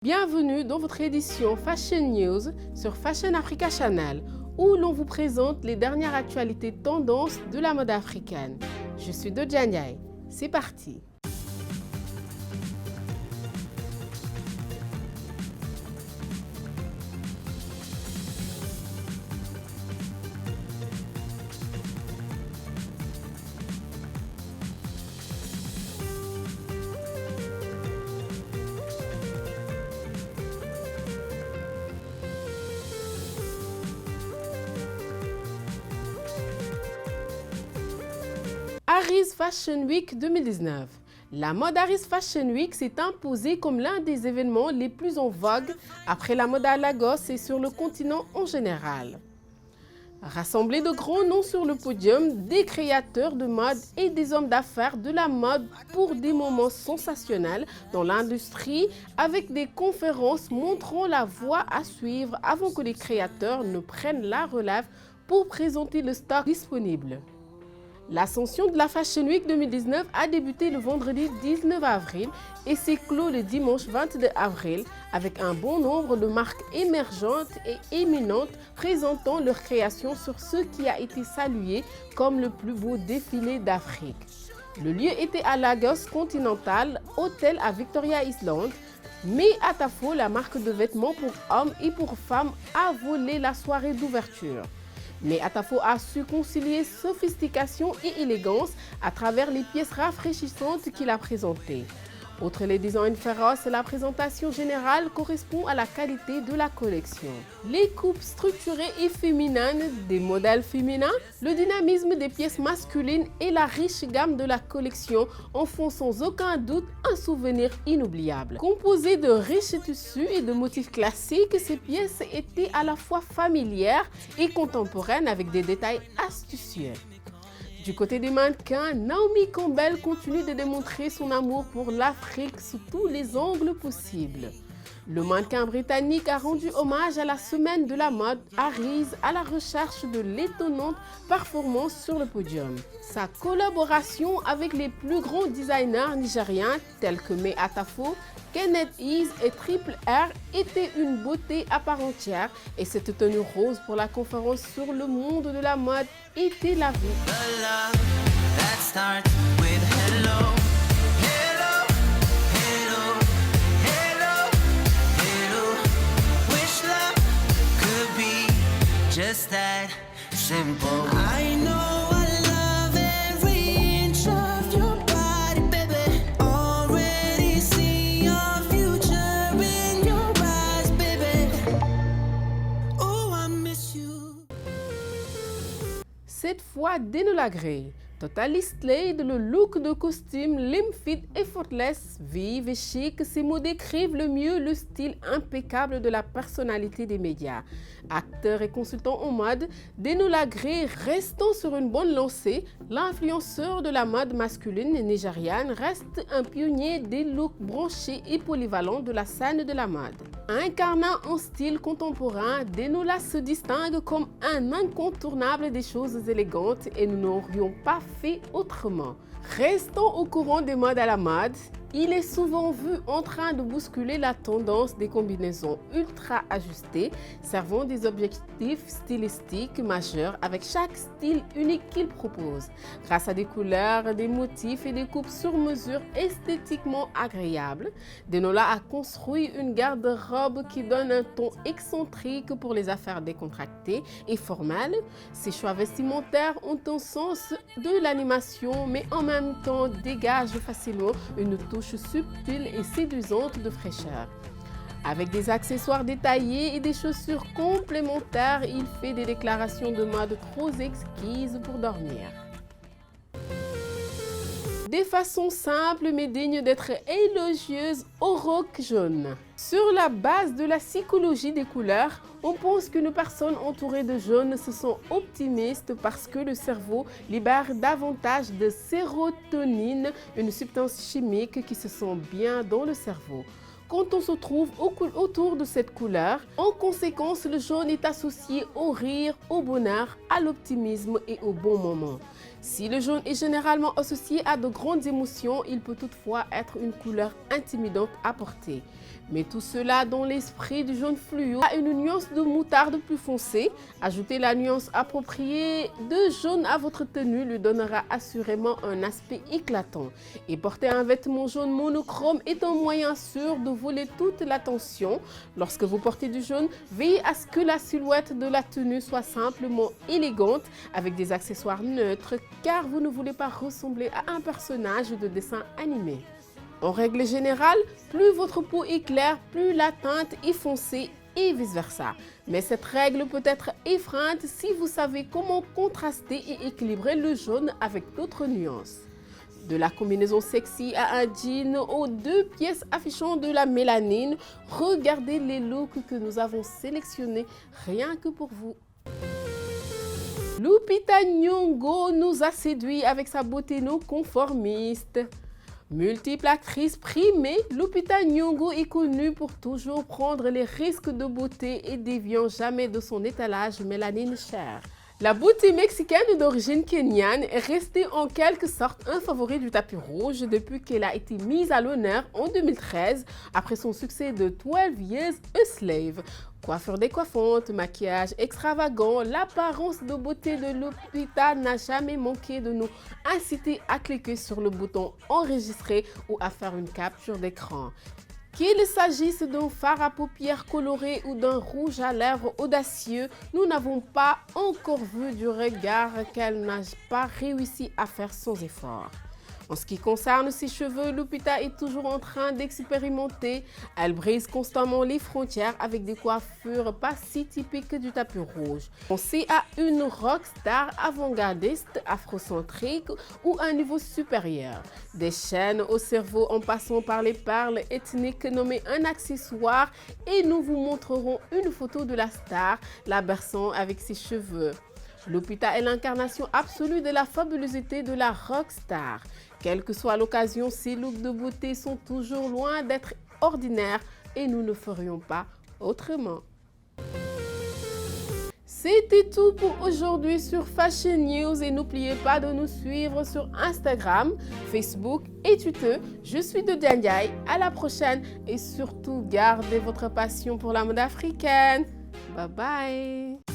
Bienvenue dans votre édition Fashion News sur Fashion Africa Channel, où l'on vous présente les dernières actualités tendances de la mode africaine. Je suis Dodja Ndiaye. C'est parti! Aris Fashion Week 2019. La mode Aris Fashion Week s'est imposée comme l'un des événements les plus en vogue après la mode à Lagos et sur le continent en général. Rassemblés de grands noms sur le podium, des créateurs de mode et des hommes d'affaires de la mode pour des moments sensationnels dans l'industrie avec des conférences montrant la voie à suivre avant que les créateurs ne prennent la relève pour présenter le stock disponible. L'ascension de la Fashion Week 2019 a débuté le vendredi 19 avril et s'est clos le dimanche 22 avril avec un bon nombre de marques émergentes et éminentes présentant leurs créations sur ce qui a été salué comme le plus beau défilé d'Afrique. Le lieu était à Lagos Continental, hôtel à Victoria Island, mais Atafo, la marque de vêtements pour hommes et pour femmes, a volé la soirée d'ouverture. Mais Atafo a su concilier sophistication et élégance à travers les pièces rafraîchissantes qu'il a présentées. Outre les designs féroces, la présentation générale correspond à la qualité de la collection. Les coupes structurées et féminines des modèles féminins, le dynamisme des pièces masculines et la riche gamme de la collection en font sans aucun doute un souvenir inoubliable. Composées de riches tissus et de motifs classiques, ces pièces étaient à la fois familières et contemporaines avec des détails astucieux. Du côté des mannequins, Naomi Campbell continue de démontrer son amour pour l'Afrique sous tous les angles possibles. Le mannequin britannique a rendu hommage à la semaine de la mode Aris à la recherche de l'étonnante performance sur le podium. Sa collaboration avec les plus grands designers nigériens tels que May Atafo, Kenneth Ease et Triple R était une beauté à part entière et cette tenue rose pour la conférence sur le monde de la mode était la vie. Just that simple. I know I love every inch of your body, baby. Already see your future in your eyes, baby. Oh, I miss you. Cette fois, Denola Grey. Totally Slade, le look de costume slim fit effortless, vive et chic, ces mots décrivent le mieux le style impeccable de la personnalité des médias. Acteur et consultant en mode, Denola Grey restant sur une bonne lancée, l'influenceur de la mode masculine nigériane reste un pionnier des looks branchés et polyvalents de la scène de la mode. Incarnant un style contemporain, Denola se distingue comme un incontournable des choses élégantes et nous n'aurions pas fait autrement. Restant au courant des modes à la mode, il est souvent vu en train de bousculer la tendance des combinaisons ultra ajustées, servant des objectifs stylistiques majeurs avec chaque style unique qu'il propose. Grâce à des couleurs, des motifs et des coupes sur mesure esthétiquement agréables, Denola a construit une garde-robe qui donne un ton excentrique pour les affaires décontractées et formelles. Ses choix vestimentaires ont un sens de l'animation, mais en même temps dégagent facilement une touche subtile et séduisante de fraîcheur. Avec des accessoires détaillés et des chaussures complémentaires, il fait des déclarations de mode trop exquises pour dormir. Des façons simples mais dignes d'être élogieuses au rock jaune. Sur la base de la psychologie des couleurs, on pense qu'une personne entourée de jaune se sent optimiste parce que le cerveau libère davantage de sérotonine, une substance chimique qui se sent bien dans le cerveau. Quand on se trouve autour de cette couleur, en conséquence, le jaune est associé au rire, au bonheur, à l'optimisme et au bon moment. Si le jaune est généralement associé à de grandes émotions, il peut toutefois être une couleur intimidante à porter. Mais tout cela dans l'esprit du jaune fluo a une nuance de moutarde plus foncée. Ajoutez la nuance appropriée de jaune à votre tenue lui donnera assurément un aspect éclatant. Et porter un vêtement jaune monochrome est un moyen sûr de voler toute l'attention. Lorsque vous portez du jaune, veillez à ce que la silhouette de la tenue soit simplement élégante avec des accessoires neutres car vous ne voulez pas ressembler à un personnage de dessin animé. En règle générale, plus votre peau est claire, plus la teinte est foncée et vice-versa. Mais cette règle peut être effrayante si vous savez comment contraster et équilibrer le jaune avec d'autres nuances. De la combinaison sexy à un jean aux 2 pièces affichant de la mélanine, regardez les looks que nous avons sélectionnés rien que pour vous. Lupita Nyong'o nous a séduits avec sa beauté non conformiste. Multiple actrice primée, Lupita Nyong'o est connue pour toujours prendre les risques de beauté et déviant jamais de son étalage mélanine chère. La beauté mexicaine d'origine kenyane est restée en quelque sorte un favori du tapis rouge depuis qu'elle a été mise à l'honneur en 2013 après son succès de 12 Years a Slave. Coiffure décoiffante, maquillage extravagant, l'apparence de beauté de Lupita n'a jamais manqué de nous inciter à cliquer sur le bouton enregistrer ou à faire une capture d'écran. Qu'il s'agisse d'un fard à paupières coloré ou d'un rouge à lèvres audacieux, nous n'avons pas encore vu du regard qu'elle n'a pas réussi à faire sans effort. En ce qui concerne ses cheveux, Lupita est toujours en train d'expérimenter. Elle brise constamment les frontières avec des coiffures pas si typiques du tapis rouge. Pensez à une rockstar avant-gardiste, afrocentrique ou à un niveau supérieur. Des chaînes au cerveau en passant par les perles ethniques nommées un accessoire et nous vous montrerons une photo de la star, la berçant avec ses cheveux. Lupita est l'incarnation absolue de la fabulosité de la rockstar. Quelle que soit l'occasion, ces looks de beauté sont toujours loin d'être ordinaires et nous ne ferions pas autrement. C'était tout pour aujourd'hui sur Fashion News et n'oubliez pas de nous suivre sur Instagram, Facebook et Twitter. Je suis Dodiane Ndiaye, à la prochaine et surtout gardez votre passion pour la mode africaine. Bye bye.